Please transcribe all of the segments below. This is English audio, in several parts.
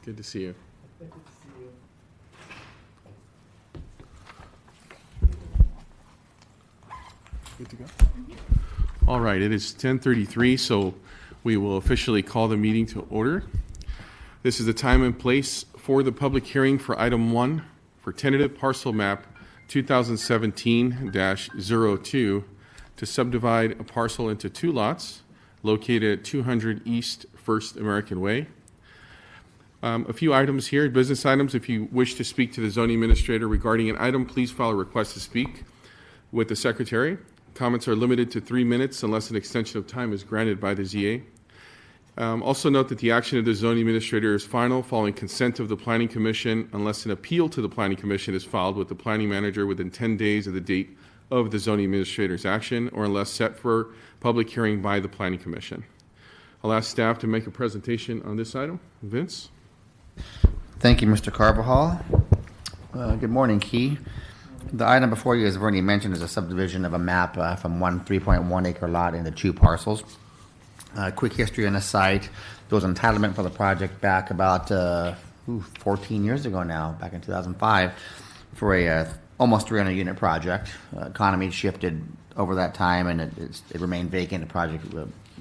Good to see you. Good to see you. Good to go? All right, it is 10:33, so we will officially call the meeting to order. This is the time and place for the public hearing for item 1 for tentative parcel map 2017-02 to subdivide a parcel into 2 lots located at 200 East First American Way. A few items here, business items. If you wish to speak to the zoning administrator regarding an item, please file a request to speak with the secretary. Comments are limited to 3 minutes unless an extension of time is granted by the ZA. Also note that the action of the zoning administrator is final following consent of the Planning Commission unless an appeal to the Planning Commission is filed with the planning manager within 10 days of the date of the zoning administrator's action or unless set for public hearing by the Planning Commission. I'll ask staff to make a presentation on this item. Vince? Thank you, Mr. Carvajal. Good morning, Key. The item before you, as I've already mentioned, is a subdivision of a map from one 3.1 acre lot into 2 parcels. Quick history on the site. There was entitlement for the project back about 14 years ago now, back in 2005, for a almost 300 unit project. Economy shifted over that time and it remained vacant. The project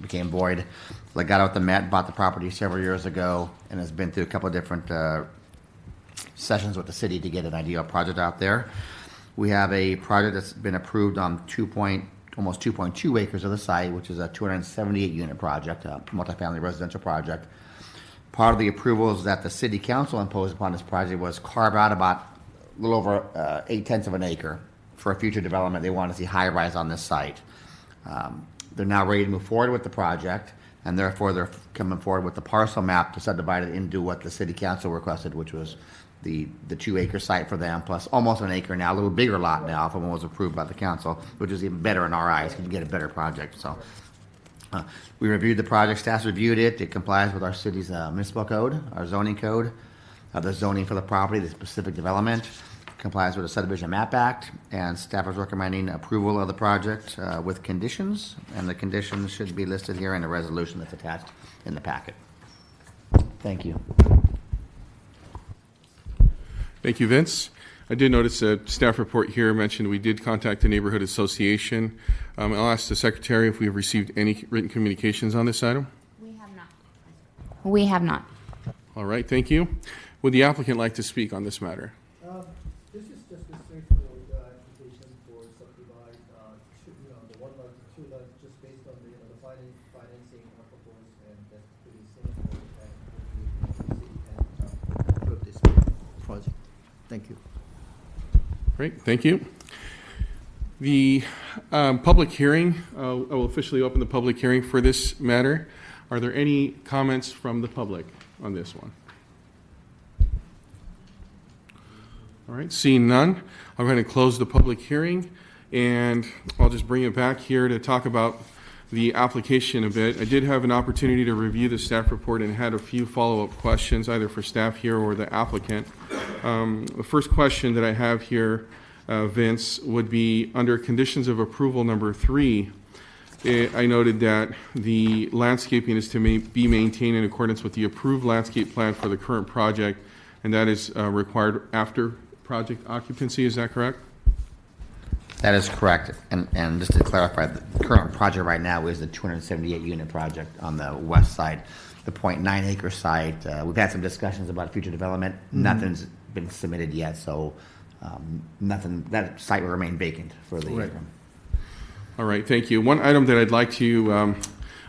became void. So I got out the Met, bought the property several years ago, and has been through a couple of different sessions with the city to get an ideal project out there. We have a project that's been approved on almost 2.2 acres of the site, which is a 278 unit project, a multifamily residential project. Part of the approvals that the city council imposed upon this project was carve out about a little over 0.8 of an acre for a future development. They want to see high rise on this site. They're now ready to move forward with the project, and therefore they're coming forward with the parcel map to subdivide it into what the city council requested, which was the 2 acre site for them, plus almost an acre now, a little bigger lot now from what was approved by the council, which is even better in our eyes because you get a better project. So we reviewed the project, staff reviewed it. It complies with our city's municipal code, our zoning code, the zoning for the property, the specific development, complies with the Subdivision Map Act, and staff is recommending approval of the project with conditions, and the conditions should be listed here in the resolution that's attached in the packet. Thank you. Thank you, Vince. I did notice a staff report here mentioned we did contact the neighborhood association. I'll ask the secretary if we have received any written communications on this item. We have not. We have not. All right, thank you. Would the applicant like to speak on this matter? This is just a straightforward application for subdivide, the 1 lot to 2 lots, just based on the financing proposed, and that's pretty simple. And approve this project. Thank you. Great, thank you. The public hearing, I will officially open the public hearing for this matter. Are there any comments from the public on this one? All right, seeing none, I'm going to close the public hearing, and I'll just bring it back here to talk about the application a bit. I did have an opportunity to review the staff report and had a few follow-up questions, either for staff here or the applicant. The first question that I have here, Vince, would be under conditions of approval number 3. I noted that the landscaping is to be maintained in accordance with the approved landscape plan for the current project, and that is required after project occupancy. Is that correct? That is correct. And just to clarify, the current project right now is the 278 unit project on the west side, the 0.9 acre site. We've had some discussions about future development. Nothing's been submitted yet, so that site will remain vacant for the year. All right, thank you. One item that I'd like to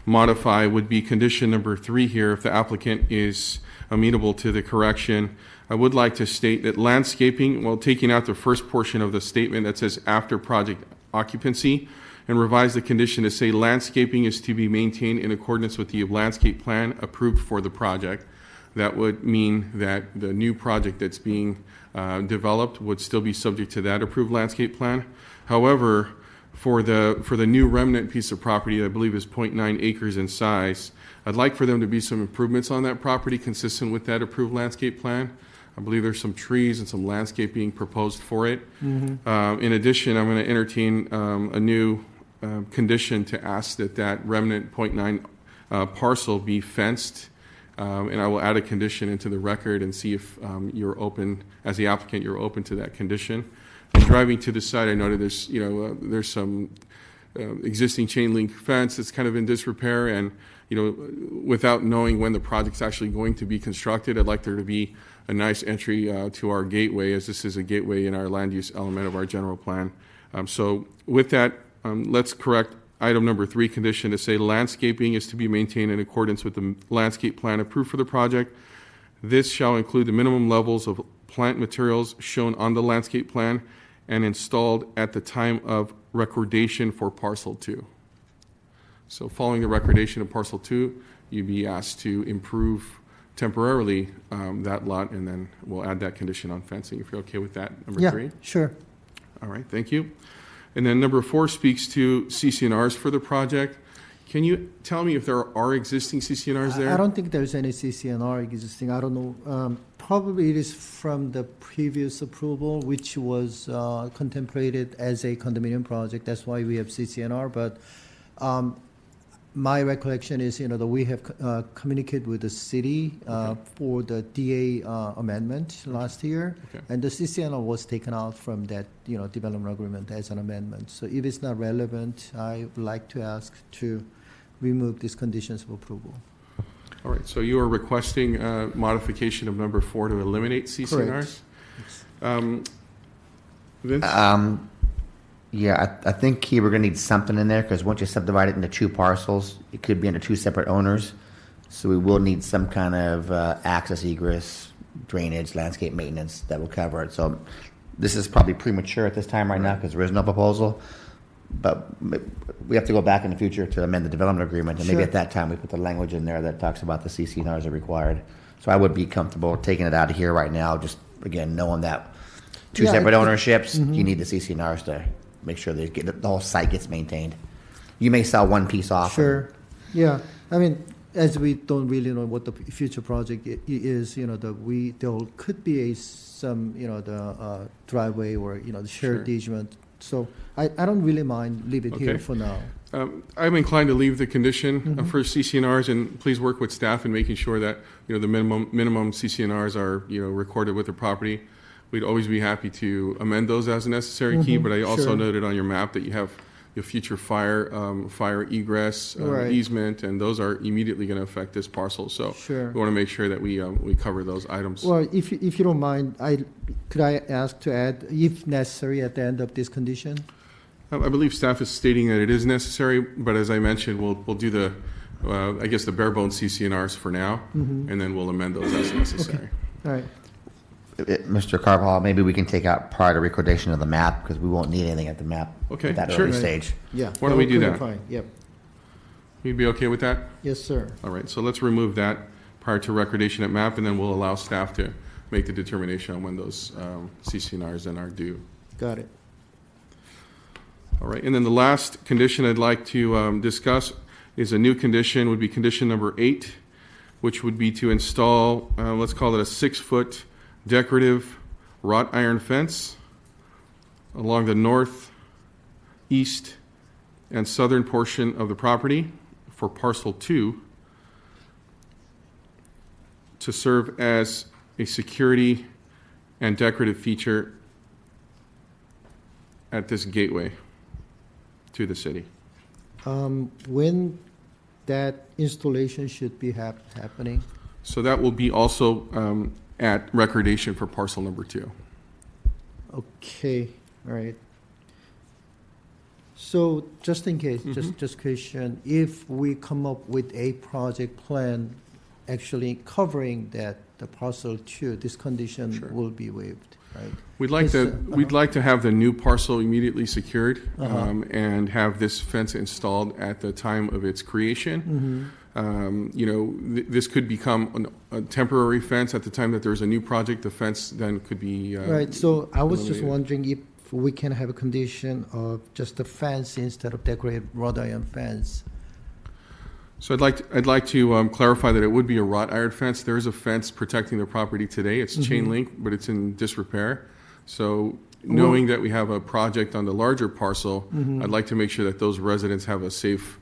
modify would be condition number 3 here. If the applicant is amenable to the correction, I would like to state that landscaping, while taking out the first portion of the statement that says after project occupancy, and revise the condition to say landscaping is to be maintained in accordance with the landscape plan approved for the project. That would mean that the new project that's being developed would still be subject to that approved landscape plan. However, for the new remnant piece of property, I believe is 0.9 acres in size, I'd like for them to be some improvements on that property consistent with that approved landscape plan. I believe there's some trees and some landscaping proposed for it. In addition, I'm going to entertain a new condition to ask that remnant 0.9 parcel be fenced And I will add a condition into the record and see if you're open, as the applicant, you're open to that condition. And driving to the site, I noted there's some existing chain link fence that's kind of in disrepair, and without knowing when the project's actually going to be constructed, I'd like there to be a nice entry to our gateway, as this is a gateway in our land use element of our general plan. So with that, let's correct item number 3 condition to say landscaping is to be maintained in accordance with the landscape plan approved for the project. This shall include the minimum levels of plant materials shown on the landscape plan and installed at the time of recordation for parcel 2. So following the recordation of parcel 2, you'd be asked to improve temporarily that lot, and then we'll add that condition on fencing, if you're okay with that, number 3. Yeah, sure. All right, thank you. And then number 4 speaks to CCNRs for the project. Can you tell me if there are existing CCNRs there? I don't think there's any CCNR existing. I don't know. Probably it is from the previous approval, which was contemplated as a condominium project. That's why we have CCNR. But my recollection is, that we have communicated with the city for the DA amendment last year, and the CCNR was taken out from that, development agreement as an amendment. So if it's not relevant, I would like to ask to remove these conditions of approval. All right, so you are requesting modification of number 4 to eliminate CCNRs? Vince? Yeah, I think we're going to need something in there, because once you subdivide it into 2 parcels, it could be under 2 separate owners. So we will need some kind of access, egress, drainage, landscape maintenance that will cover it. So this is probably premature at this time right now, because there is no proposal. But we have to go back in the future to amend the development agreement, and maybe Sure. at that time we put the language in there that talks about the CCNRs are required. So I would be comfortable taking it out of here right now, just, again, knowing that 2 Yeah, separate it- ownerships, you need the CCNRs to make sure that the whole site gets maintained. You may sell one piece off. Sure. Yeah. I mean, as we don't really know what the future project is, there could be some, the driveway or, the shared Sure. easement. So I don't really mind leave it here Okay. for now. I'm inclined to leave the condition for CCNRs, and please work with staff in making sure that the minimum CCNRs are recorded with the property. We'd always be happy to amend those as a necessary key, but I also Sure. noted on your map that you have your future fire egress Right. easement, and those are immediately going to affect this parcel. So Sure. we want to make sure that we cover those items. Well, if you don't mind, could I ask to add, if necessary, at the end of this condition? I believe staff is stating that it is necessary, but as I mentioned, we'll do the bare bones CCNRs for now, and then we'll amend those as necessary. All right. Mr. Carvajal, maybe we can take out prior to recordation of the map, because we won't need anything at the map Okay, at that sure. early Right. stage. Yeah. Why don't we do could be that? Fine. Yep. You'd be okay with that? Yes, sir. All right, so let's remove that prior to recordation at map, and then we'll allow staff to make the determination on when those CCNRs then are due. Got it. All right, and then the last condition I'd like to discuss is a new condition, would be condition number 8, which would be to install, let's call it a 6-foot decorative wrought iron fence along the north, east, and southern portion of the property for parcel 2 to serve as a security and decorative feature at this gateway to the city. When that installation should be happening? So that will be also at recordation for parcel number 2. Okay, all right. So just in case, Mm-hmm. just question, if we come up with a project plan actually covering that, the parcel 2, this condition Sure. will be waived, right? We'd like Yes, to have the new parcel immediately secured Uh-huh. and have this fence installed at the time of its creation. This could become a temporary fence at the time that there's a new project. The fence then could be Right, so I was just eliminated. wondering if we can have a condition of just a fence instead of decorated wrought iron fence. So I'd like to clarify that it would be a wrought iron fence. There is a fence protecting the property today. It's chain link, but it's in disrepair. So knowing that we have a project on the larger parcel, I'd like to make sure that those residents have a safe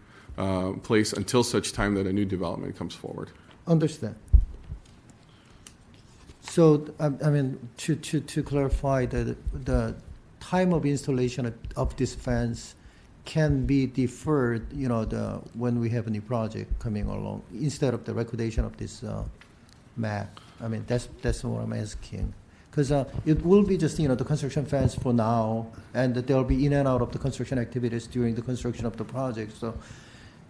place until such time that a new development comes forward. Understand, So, I mean, to clarify, the time of installation of this fence can be deferred, when we have a new project coming along, instead of the recordation of this map. I mean, that's what I'm asking. Because it will be just, the construction fence for now, and that there'll be in and out of the construction activities during the construction of the project. So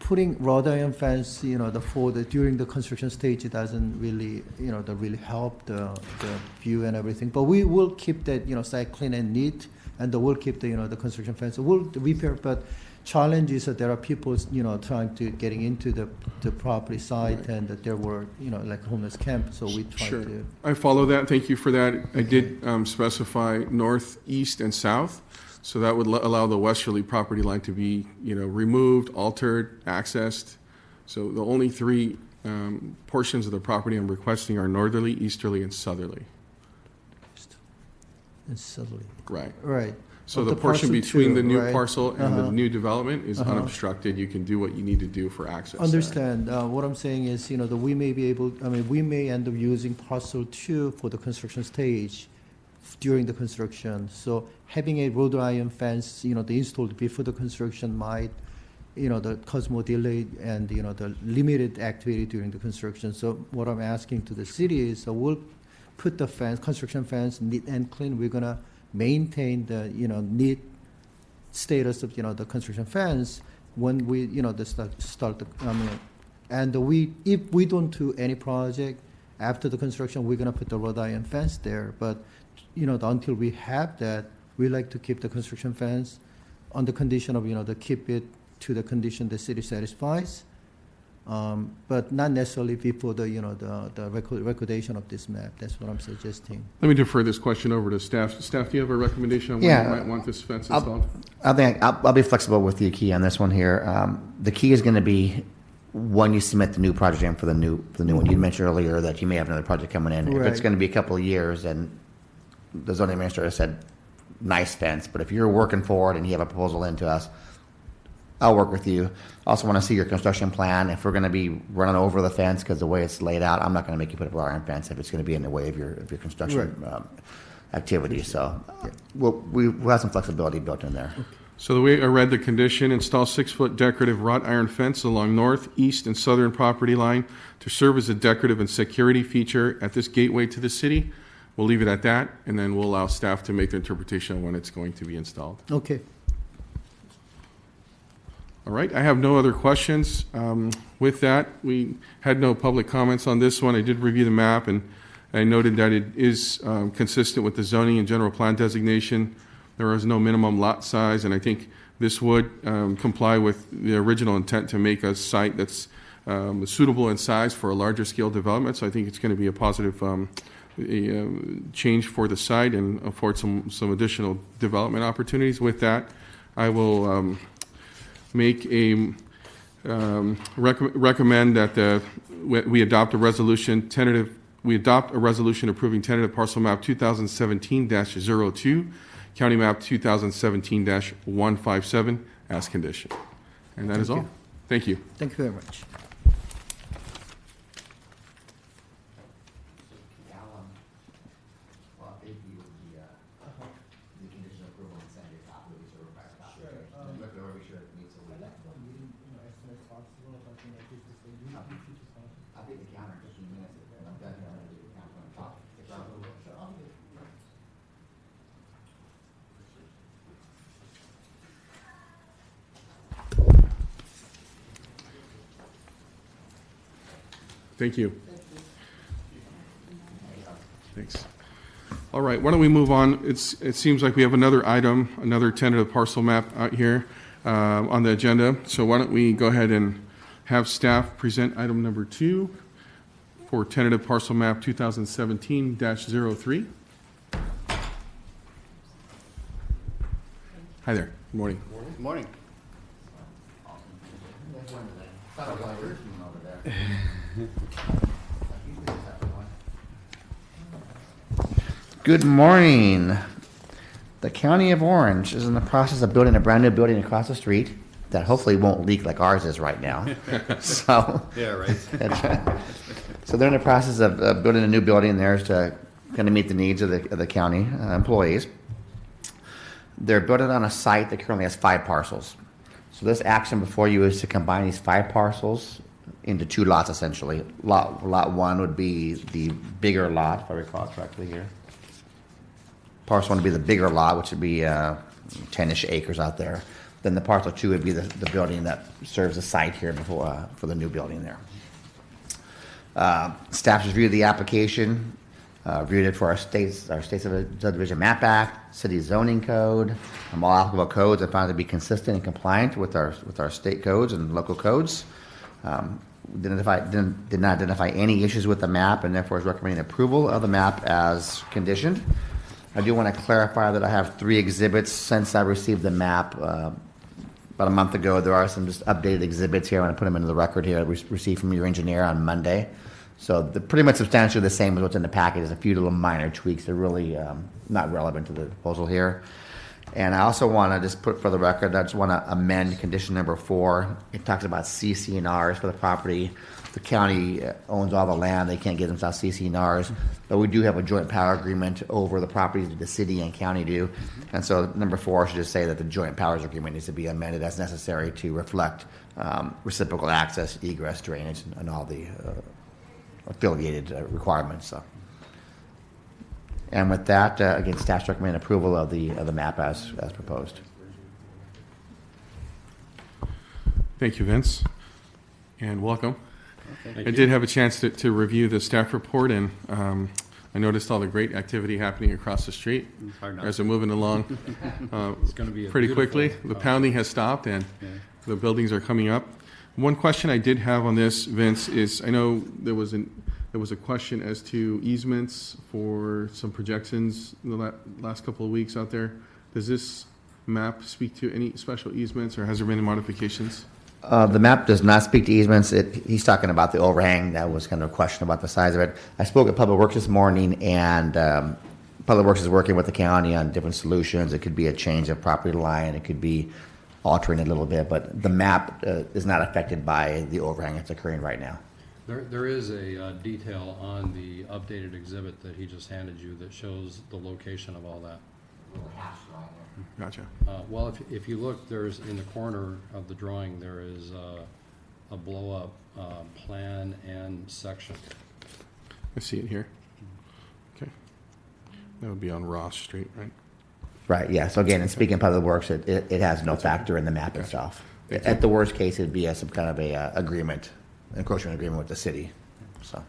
putting wrought iron fence, during the construction stage, it doesn't really, really help the view and everything. But we will keep that, site clean and neat, and we'll keep the construction fence. We'll repair, but challenge is that there are people, trying to getting into the property site, and that there were, like homeless camp. So we try Sure. to. I follow that. Thank you for that. I did specify north, east, and south. So that would allow the westerly property line to be, removed, altered, accessed. So the only three portions of the property I'm requesting are northerly, easterly, and southerly. And suddenly. Right. Right. So Of the portion parcel between two, the new right? parcel and the Uh-huh. new development is Uh-huh. unobstructed. You can do what you need to do for access. there. Understand. What I'm saying is, that we may be able, we may end up using parcel 2 for the construction stage during the construction. So having a wrought iron fence, the installed before the construction might, cause more delay and, the limited activity during the construction. So what I'm asking to the city is, we'll put the fence, construction fence, neat and clean. We're gonna maintain the, neat status of, the construction fence when we, start the, and if we don't do any project after the construction, we're gonna put the wrought iron fence there. But, until we have that, we like to keep the construction fence on the condition of, to keep it to the condition the city satisfies. But not necessarily before the, the recordation of this map. That's what I'm suggesting. Let me defer this question over to staff. Staff, do you have a recommendation on when Yeah. you might want this fence installed? I think I'll be flexible with you, Key, on this one here. The key is going to be when you submit the new project in for the new one. You mentioned earlier that you may have another project coming in. If it's Right. going to be a couple of years, and the zoning administrator said, nice fence, but if you're working forward and you have a proposal into us, I'll work with you. Also want to see your construction plan. If we're going to be running over the fence because the way it's laid out, I'm not going to make you put a wrought iron fence if it's going to be in the way of your construction activity. So we'll have some flexibility built in there. So the way I read the condition, install 6-foot decorative wrought iron fence along north, east, and southern property line to serve as a decorative and security feature at this gateway to the city. We'll leave it at that, and then we'll allow staff to make the interpretation of when it's going to be installed. Okay. All right, I have no other questions. With that, we had no public comments on this one. I did review the map, and I noted that it is consistent with the zoning and general plan designation. There is no minimum lot size, and I think this would comply with the original intent to make a site that's suitable in size for a larger scale development. So I think it's going to be a positive change for the site and afford some additional development opportunities. With that, I will make a recommend that we adopt a resolution approving tentative parcel map 2017-02, county map 2017-157 as condition. And that is all. Thank you. Thank you very much. Thank you. Thanks. All right, why don't we move on? It seems like we have another item, another tentative parcel map out here on the agenda. So why don't we go ahead and have staff present item number 2 for tentative parcel map 2017-03. Hi there. Good morning. Good morning. Good morning. The County of Orange is in the process of building a brand new building across the street that hopefully won't leak like ours is right now. So Yeah, right. so they're in the process of building a new building. There's to going to meet the needs of the county employees. They're building on a site that currently has 5 parcels. So this action before you is to combine these 5 parcels into 2 lots, essentially. Lot 1 would be the bigger lot, if I recall correctly here. Parcel 1 would be the bigger lot, which would be 10-ish acres out there. Then the parcel 2 would be the building that serves the site here before, for the new building there. Staff reviewed the application, reviewed it for our state subdivision map act, city zoning code, all applicable codes, and found it to be consistent and compliant with our state codes and local codes. Did not identify any issues with the map, and therefore is recommending approval of the map as conditioned. I do want to clarify that I have 3 exhibits since I received the map about a month ago. There are some just updated exhibits here. I want to put them into the record here. I received from your engineer on Monday. So they're pretty much substantially the same as what's in the package. There's a few little minor tweaks. They're really not relevant to the proposal here. And I also want to just put for the record, I just want to amend condition number 4. It talks about CC&Rs for the property. The county owns all the land. They can't get themselves CC&Rs. But we do have a joint power agreement over the properties that the city and county do. And so number 4 should just say that the joint powers agreement needs to be amended as necessary to reflect reciprocal access, egress, drainage, and all the affiliated requirements. So. And with that, again, staff recommend approval of the map as proposed. Thank you, Vince, and welcome. I did have a chance to review the staff report, and I noticed all the great activity happening across the street as they're moving along It's going to be pretty quickly. The pounding has stopped, and the buildings are coming up. One question I did have on this, Vince, is I know there was a question as to easements for some projections in the last couple of weeks out there. Does this map speak to any special easements, or has there been any modifications? The map does not speak to easements. He's talking about the overhang. That was kind of a question about the size of it. I spoke at Public Works this morning, and Public Works is working with the county on different solutions. It could be a change of property line. It could be altering it a little bit, but the map is not affected by the overhang that's occurring right now. There is a detail on the updated exhibit that he just handed you that shows the location of all that. Gotcha. Well, if you look, there's in the corner of the drawing, there is a blow-up plan and section. I see it here. Okay. That would be on Ross Street, right? Right, yeah. So again, in speaking of Public Works, it has no factor in the map itself. At the worst case, it'd be some kind of a agreement, encroachment agreement with the city. So,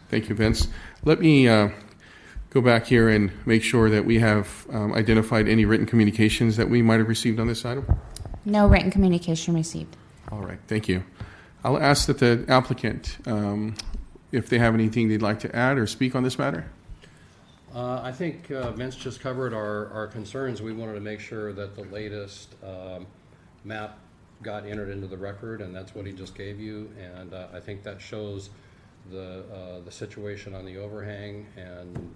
Thank you, Vince. Let me go back here and make sure that we have identified any written communications that we might have received on this item. No written communication received. All right, thank you. I'll ask that the applicant, if they have anything they'd like to add or speak on this matter. I think Vince just covered our concerns. We wanted to make sure that the latest map got entered into the record, and that's what he just gave you. And I think that shows the situation on the overhang. And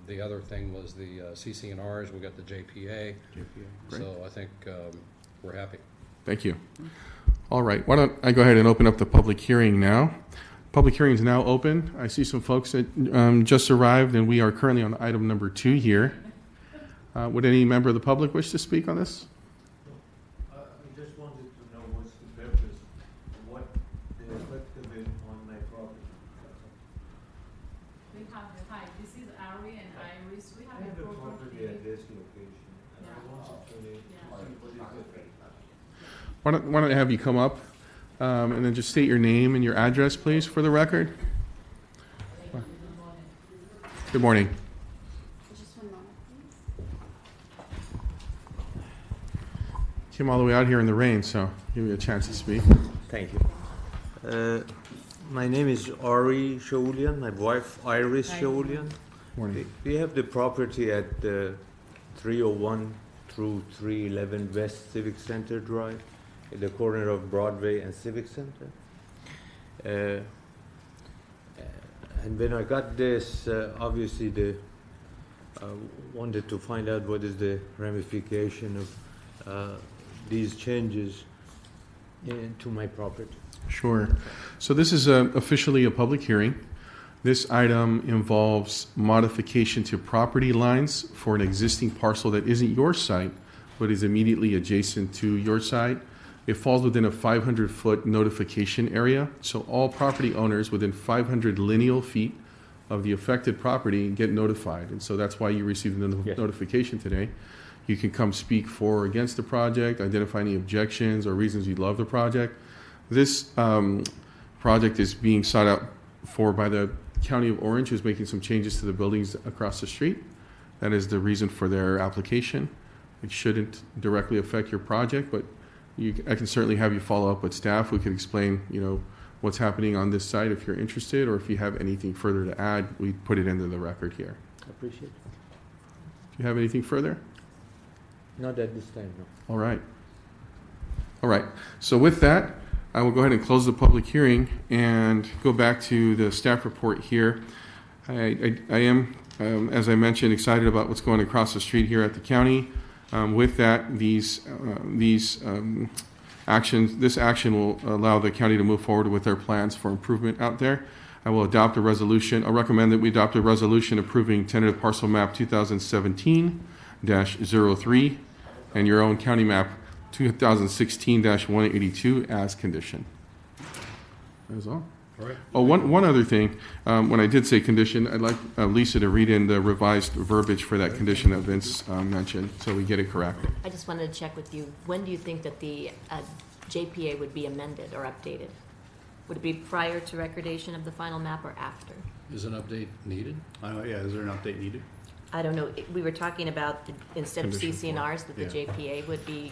the other thing was the CC&Rs. We got the JPA. Great. So I think we're happy. Thank you. All right, why don't I go ahead and open up the public hearing now. Public hearing is now open. I see some folks that just arrived, and we are currently on item number 2 here. Would any member of the public wish to speak on this? I just wanted to know what's the purpose, what the effect of it on my property. We have the, hi, this is Ari and Iris. We I have have a the property property. at this location, and I wanted to know what is the effect. Why don't I have you come up and then just state your name and your address, please, for the record. Good morning. Just one moment, please. Came all the way out here in the rain, so give you a chance to speak. Thank you. My name is Ari Shaulian, my wife Iris Shaulian. Morning. We have the property at 301 through 311 West Civic Center Drive, at the corner of Broadway and Civic Center. And when I got this, obviously wanted to find out what is the ramification of these changes to my property. Sure. So this is officially a public hearing. This item involves modification to property lines for an existing parcel that isn't your site, but is immediately adjacent to your site. It falls within a 500-foot notification area, so all property owners within 500 lineal feet of the affected property get notified. And so that's why you received the Yes. notification today. You can come speak for or against the project, identify any objections or reasons you love the project. This project is being sought out for by the County of Orange, who's making some changes to the buildings across the street. That is the reason for their application. It shouldn't directly affect your project, but I can certainly have you follow up with staff. We can explain, what's happening on this site if you're interested, or if you have anything further to add, we put it into the record here. I appreciate it. Do you have anything further? Not at this time, no. All right. All right. So with that, I will go ahead and close the public hearing and go back to the staff report here. I am, as I mentioned, excited about what's going across the street here at the county. With that, this action will allow the county to move forward with their plans for improvement out there. I will adopt a resolution. I'll recommend that we adopt a resolution approving tentative parcel map 2017-03 and your own county map 2016-182 as condition. That is all. All right. Oh, one other thing. When I did say condition, I'd like Lisa to read in the revised verbiage for that condition that Vince mentioned, so we get it correct. I just wanted to check with you, when do you think that the JPA would be amended or updated? Would it be prior to recordation of the final map or after? Is an update needed? Is there an update needed? I don't know, we were talking about, instead of Condition CCNRs, that the Yeah. JPA would be,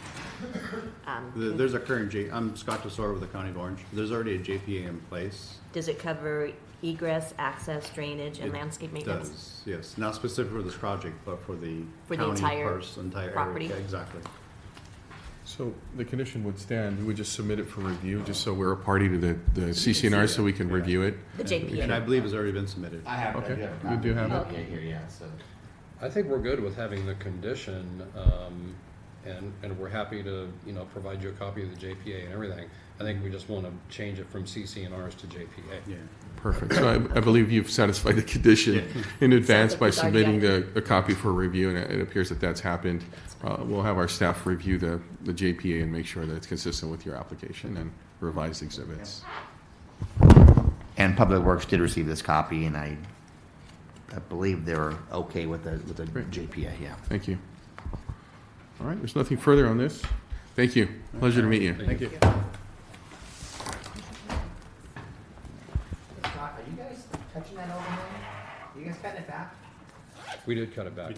There's a current I'm Scott Tesoro with the County of Orange. There's already a JPA in place. does it cover egress, access, drainage, and It landscape maintenance? Does, yes. Not specific for this project, but for the For the county entire entire property? area. Yeah, exactly. So the condition would stand. We would just submit it for review, just so we're a party to the CCNR, so we can Yeah. review it. The And I JPA, believe it's already been submitted. I have, Okay. I do have a You copy do have of it? the JPA here, yeah, so. I think we're good with having the condition, and we're happy to, provide you a copy of the JPA and everything. I think we just want to change it from CCNRs to JPA. Yeah. Perfect. So I believe you've satisfied the condition in advance by submitting a copy for review, and it appears that that's happened. We'll have our staff review the JPA and make sure that it's consistent with your application and revised exhibits. And Public Works did receive this copy, and I believe they were okay with the Great. JPA, yeah. Thank you. All right, there's nothing further on this. Thank you. Pleasure to meet you. Thank you. Scott, are you guys touching that overhang? Are you guys cutting it back? We did cut it back.